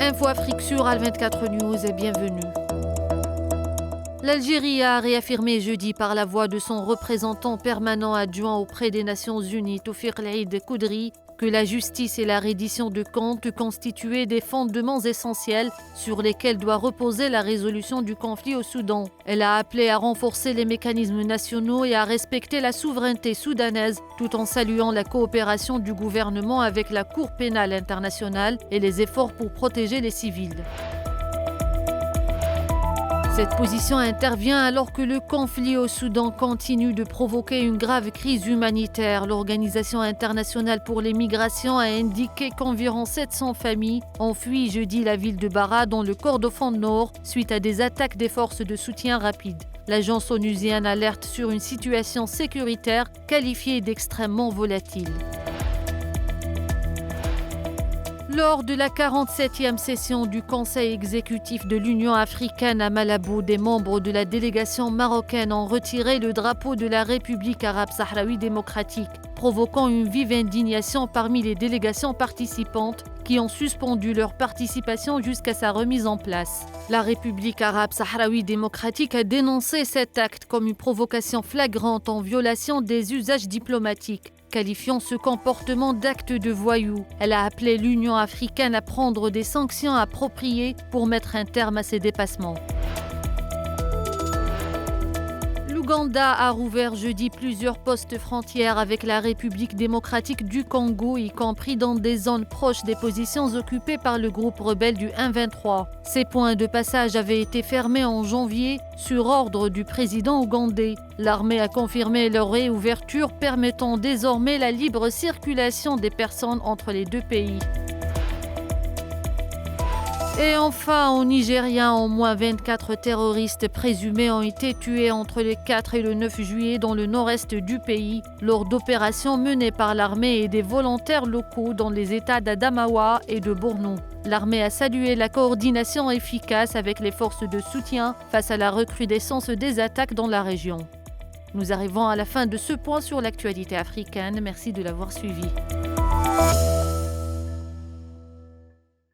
Info Afrique sur Al24 News et bienvenue. L'Algérie a réaffirmé jeudi par la voix de son représentant permanent adjoint auprès des Nations Unies, Toufiq El Koudri, que la justice et la reddition de comptes constituaient des fondements essentiels sur lesquels doit reposer la résolution du conflit au Soudan. Elle a appelé à renforcer les mécanismes nationaux et à respecter la souveraineté soudanaise, tout en saluant la coopération du gouvernement avec la Cour pénale internationale et les efforts pour protéger les civils. Cette position intervient alors que le conflit au Soudan continue de provoquer une grave crise humanitaire. L'Organisation internationale pour les migrations a indiqué qu'environ 700 familles ont fui jeudi la ville de Bara dans le Kordofan Nord suite à des attaques des forces de soutien rapide. L'agence onusienne alerte sur une situation sécuritaire qualifiée d'extrêmement volatile. Lors de la 47e session du Conseil exécutif de l'Union africaine à Malabo, des membres de la délégation marocaine ont retiré le drapeau de la République arabe sahraoui démocratique, provoquant une vive indignation parmi les délégations participantes qui ont suspendu leur participation jusqu'à sa remise en place. La République arabe sahraoui démocratique a dénoncé cet acte comme une provocation flagrante en violation des usages diplomatiques, qualifiant ce comportement d'acte de voyou. Elle a appelé l'Union africaine à prendre des sanctions appropriées pour mettre un terme à ces dépassements. L'Ouganda a rouvert jeudi plusieurs postes frontières avec la République démocratique du Congo, y compris dans des zones proches des positions occupées par le groupe rebelle du M23. Ces points de passage avaient été fermés en janvier sur ordre du président ougandais. L'armée a confirmé leur réouverture, permettant désormais la libre circulation des personnes entre les deux pays. Et enfin, au Nigeria, au moins 24 terroristes présumés ont été tués entre le 4 et le 9 juillet dans le nord-est du pays lors d'opérations menées par l'armée et des volontaires locaux dans les États d'Adamawa et de Borno. L'armée a salué la coordination efficace avec les forces de soutien face à la recrudescence des attaques dans la région. Nous arrivons à la fin de ce point sur l'actualité africaine. Merci de l'avoir suivi.